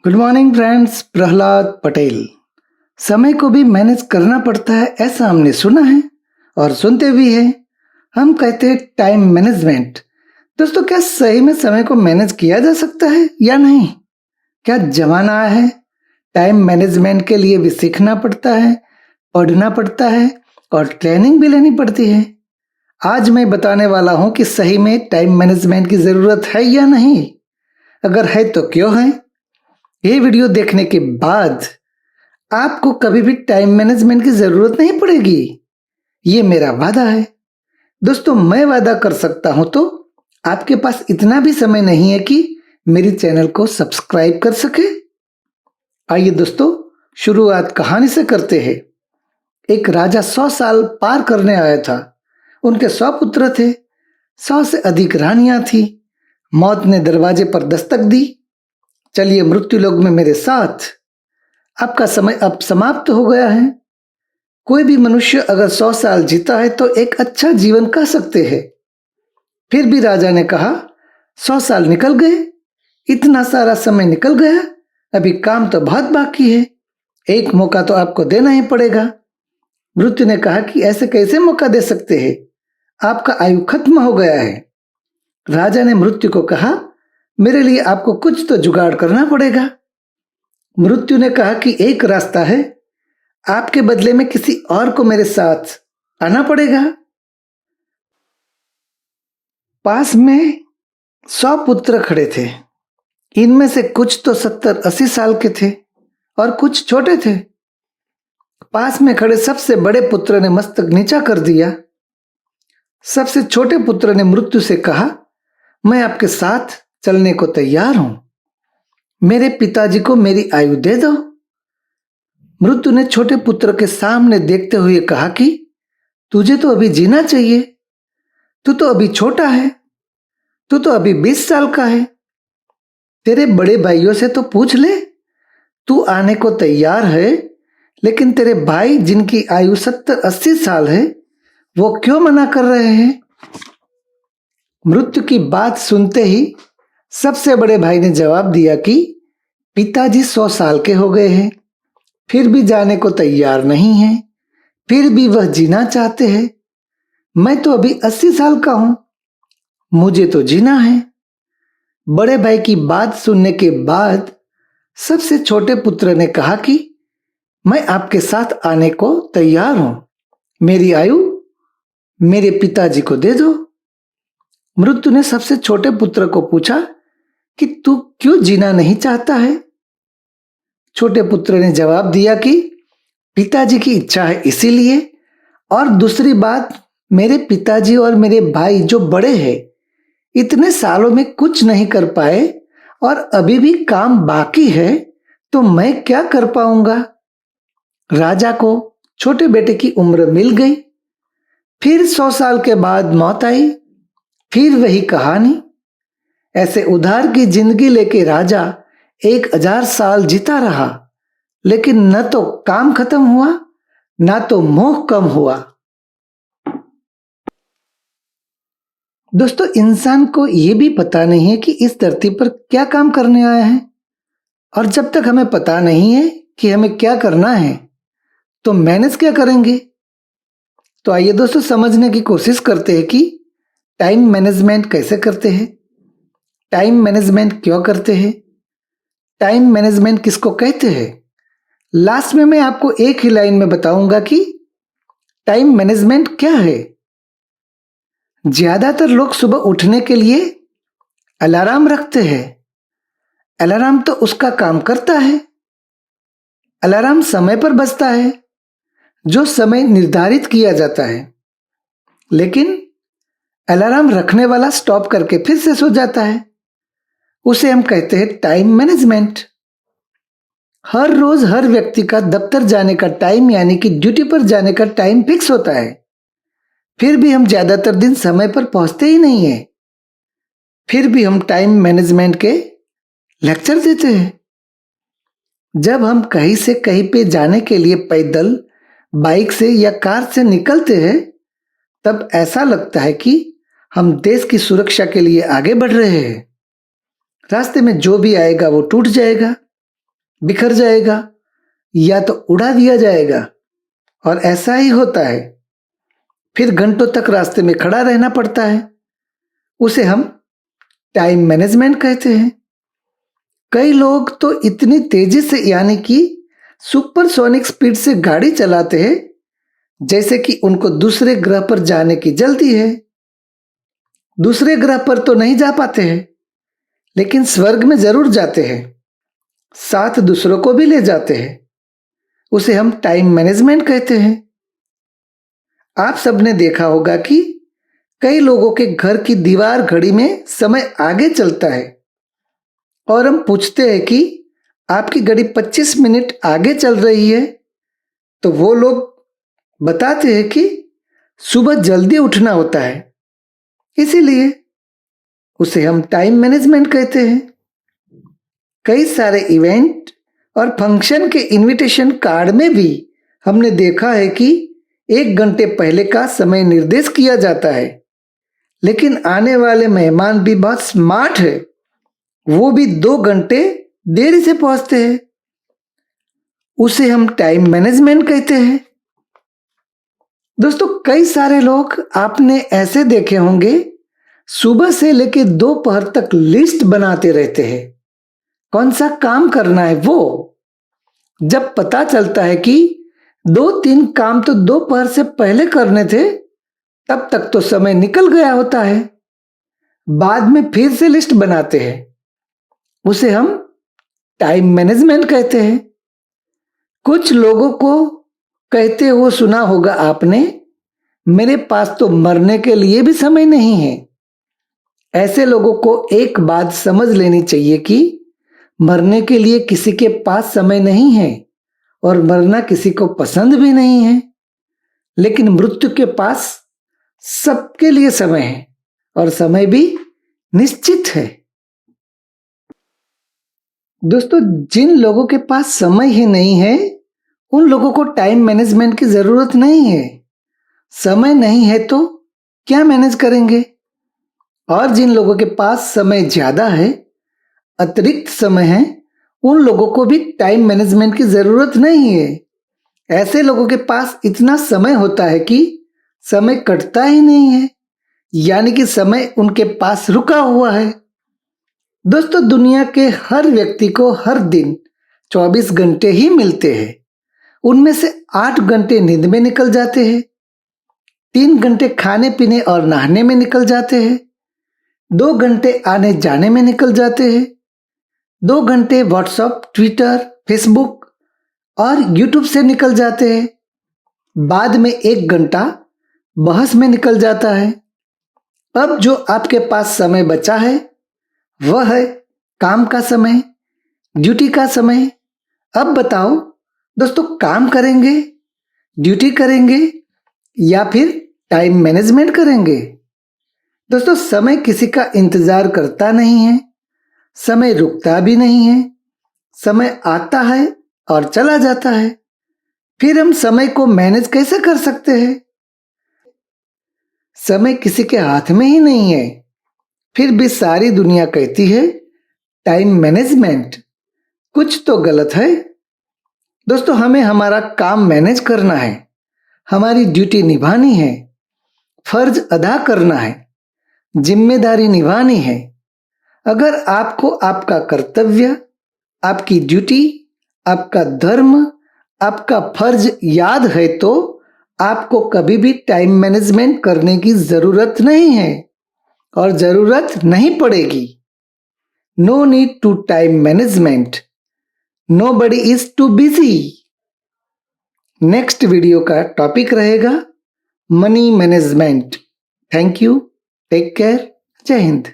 Good morning friends. Prahlad Patel. समय को भी मैनेज करना पड़ता है, ऐसा हमने सुना है और सुनते भी हैं। हम कहते हैं टाइम मैनेजमेंट। दोस्तों, क्या सही में समय को मैनेज किया जा सकता है या नहीं? क्या जमाना आया है? टाइम मैनेजमेंट के लिए भी सीखना पड़ता है, पढ़ना पड़ता है और ट्रेनिंग भी लेनी पड़ती है। आज मैं बताने वाला हूं कि सही में टाइम मैनेजमेंट की जरूरत है या नहीं। अगर है तो क्यों है। ये वीडियो देखने के बाद आपको कभी भी टाइम मैनेजमेंट की जरूरत नहीं पड़ेगी, ये मेरा वादा है। दोस्तों, मैं वादा कर सकता हूं तो आपके पास इतना भी समय नहीं है कि मेरी चैनल को सब्सक्राइब कर सके। आइए दोस्तों, शुरुआत कहानी से करते हैं। एक राजा 100 साल पार करने आया था। उनके 100 पुत्र थे, 100 से अधिक रानियां थी। मौत ने दरवाजे पर दस्तक दी। चलिए मृत्यु लोक में मेरे साथ। आपका समय अब समाप्त हो गया है। कोई भी मनुष्य अगर 100 साल जीता है तो एक अच्छा जीवन कह सकते हैं। फिर भी राजा ने कहा, 100 साल निकल गए, इतना सारा समय निकल गया, अभी काम तो बहुत बाकी है। एक मौका तो आपको देना ही पड़ेगा। मृत्यु ने कहा कि ऐसे कैसे मौका दे सकते हैं, आपका आयु खत्म हो गया है। राजा ने मृत्यु को कहा, मेरे लिए आपको कुछ तो जुगाड़ करना पड़ेगा। मृत्यु ने कहा कि एक रास्ता है, आपके बदले में किसी और को मेरे साथ आना पड़ेगा। पास में 100 पुत्र खड़े थे। इनमें से कुछ तो 70-80 साल के थे और कुछ छोटे थे। पास में खड़े सबसे बड़े पुत्र ने मस्तक नीचा कर दिया। सबसे छोटे पुत्र ने मृत्यु से कहा, मैं आपके साथ चलने को तैयार हूं, मेरे पिताजी को मेरी आयु दे दो। मृत्यु ने छोटे पुत्र के सामने देखते हुए कहा कि तुझे तो अभी जीना चाहिए, तू तो अभी छोटा है, तू तो अभी 20 साल का है। तेरे बड़े भाइयों से तो पूछ ले, तू आने को तैयार है, लेकिन तेरे भाई जिनकी आयु 70-80 साल है, वो क्यों मना कर रहे हैं? मृत्यु की बात सुनते ही सबसे बड़े भाई ने जवाब दिया कि पिताजी 100 साल के हो गए हैं, फिर भी जाने को तैयार नहीं है, फिर भी वह जीना चाहते हैं। मैं तो अभी 80 साल का हूं, मुझे तो जीना है। बड़े भाई की बात सुनने के बाद सबसे छोटे पुत्र ने कहा कि मैं आपके साथ आने को तैयार हूं, मेरी आयु मेरे पिताजी को दे दो। मृत्यु ने सबसे छोटे पुत्र को पूछा कि तू क्यों जीना नहीं चाहता है? छोटे पुत्र ने जवाब दिया कि पिताजी की इच्छा है इसीलिए, और दूसरी बात, मेरे पिताजी और मेरे भाई जो बड़े हैं, इतने सालों में कुछ नहीं कर पाए और अभी भी काम बाकी है, तो मैं क्या कर पाऊंगा? राजा को छोटे बेटे की उम्र मिल गई। फिर 100 साल के बाद मौत आई, फिर वही कहानी। ऐसे उधार की जिंदगी लेके राजा 1000 साल जीता रहा, लेकिन न तो काम खत्म हुआ, ना तो मोह कम हुआ। दोस्तों, इंसान को यह भी पता नहीं है कि इस धरती पर क्या काम करने आया है, और जब तक हमें पता नहीं है कि हमें क्या करना है, तो मैनेज क्या करेंगे? तो आइए दोस्तों, समझने की कोशिश करते हैं कि टाइम मैनेजमेंट कैसे करते हैं, टाइम मैनेजमेंट क्यों करते हैं, टाइम मैनेजमेंट किसको कहते हैं। लास्ट में मैं आपको एक ही लाइन में बताऊंगा कि टाइम मैनेजमेंट क्या है। ज्यादातर लोग सुबह उठने के लिए अलार्म रखते हैं। अलार्म तो उसका काम करता है, अलार्म समय पर बजता है, जो समय निर्धारित किया जाता है, लेकिन अलार्म रखने वाला स्टॉप करके फिर से सो जाता है। उसे हम कहते हैं टाइम मैनेजमेंट। हर रोज हर व्यक्ति का दफ्तर जाने का टाइम, यानी कि ड्यूटी पर जाने का टाइम फिक्स होता है, फिर भी हम ज्यादातर दिन समय पर पहुंचते ही नहीं है। फिर भी हम टाइम मैनेजमेंट के लेक्चर देते हैं। जब हम कहीं से कहीं पे जाने के लिए पैदल, बाइक से या कार से निकलते हैं, तब ऐसा लगता है कि हम देश की सुरक्षा के लिए आगे बढ़ रहे हैं। रास्ते में जो भी आएगा वो टूट जाएगा, बिखर जाएगा या तो उड़ा दिया जाएगा। और ऐसा ही होता है, फिर घंटों तक रास्ते में खड़ा रहना पड़ता है। उसे हम टाइम मैनेजमेंट कहते हैं। कई लोग तो इतनी तेजी से यानी कि सुपरसोनिक स्पीड से गाड़ी चलाते हैं जैसे कि उनको दूसरे ग्रह पर जाने की जल्दी है। दूसरे ग्रह पर तो नहीं जा पाते हैं, लेकिन स्वर्ग में जरूर जाते हैं, साथ दूसरों को भी ले जाते हैं। उसे हम टाइम मैनेजमेंट कहते हैं। आप सबने देखा होगा कि कई लोगों के घर की दीवार घड़ी में समय आगे चलता है और हम पूछते हैं कि आपकी घड़ी 25 मिनट आगे चल रही है, तो वो लोग बताते हैं कि सुबह जल्दी उठना होता है, इसीलिए उसे हम टाइम मैनेजमेंट कहते हैं। कई सारे इवेंट और फंक्शन के इनविटेशन कार्ड में भी हमने देखा है कि 1 घंटे पहले का समय निर्देश किया जाता है, लेकिन आने वाले मेहमान भी बहुत स्मार्ट है, वो भी 2 घंटे देरी से पहुंचते हैं। उसे हम टाइम मैनेजमेंट कहते हैं। दोस्तों, कई सारे लोग आपने ऐसे देखे होंगे, सुबह से लेकर दोपहर तक लिस्ट बनाते रहते हैं, कौन सा काम करना है। वो जब पता चलता है कि 2-3 काम तो दोपहर से पहले करने थे, तब तक तो समय निकल गया होता है। बाद में फिर से लिस्ट बनाते हैं। उसे हम टाइम मैनेजमेंट कहते हैं। कुछ लोगों को कहते हुए सुना होगा आपने, मेरे पास तो मरने के लिए भी समय नहीं है। ऐसे लोगों को एक बात समझ लेनी चाहिए कि मरने के लिए किसी के पास समय नहीं है और मरना किसी को पसंद भी नहीं है, लेकिन मृत्यु के पास सबके लिए समय है और समय भी निश्चित है। दोस्तों, जिन लोगों के पास समय ही नहीं है, उन लोगों को टाइम मैनेजमेंट की जरूरत नहीं है। समय नहीं है तो क्या मैनेज करेंगे। और जिन लोगों के पास समय ज्यादा है, अतिरिक्त समय है, उन लोगों को भी टाइम मैनेजमेंट की जरूरत नहीं है। ऐसे लोगों के पास इतना समय होता है कि समय कटता ही नहीं है, यानी कि समय उनके पास रुका हुआ है। दोस्तों, दुनिया के हर व्यक्ति को हर दिन 24 घंटे ही मिलते हैं। उनमें से 8 घंटे नींद में निकल जाते हैं, 3 घंटे खाने पीने और नहाने में निकल जाते हैं, 2 घंटे आने जाने में निकल जाते हैं, 2 घंटे व्हाट्सएप, ट्विटर, फेसबुक और यूट्यूब से निकल जाते हैं। बाद में 1 घंटा बहस में निकल जाता है। अब जो आपके पास समय बचा है वह है काम का समय, ड्यूटी का समय। अब बताओ दोस्तों, काम करेंगे, ड्यूटी करेंगे या फिर टाइम मैनेजमेंट करेंगे। दोस्तों, समय किसी का इंतजार करता नहीं है, समय रुकता भी नहीं है। समय आता है और चला जाता है। फिर हम समय को मैनेज कैसे कर सकते हैं। समय किसी के हाथ में ही नहीं है, फिर भी सारी दुनिया कहती है टाइम मैनेजमेंट। कुछ तो गलत है। दोस्तों, हमें हमारा काम मैनेज करना है, हमारी ड्यूटी निभानी है, फर्ज अदा करना है, जिम्मेदारी निभानी है। अगर आपको आपका कर्तव्य, आपकी ड्यूटी, आपका धर्म, आपका फर्ज याद है तो आपको कभी भी टाइम मैनेजमेंट करने की जरूरत नहीं है और जरूरत नहीं पड़ेगी। No need to time management, nobody is too busy. Next video का टॉपिक रहेगा money management. Thank you, take care, जय हिंद।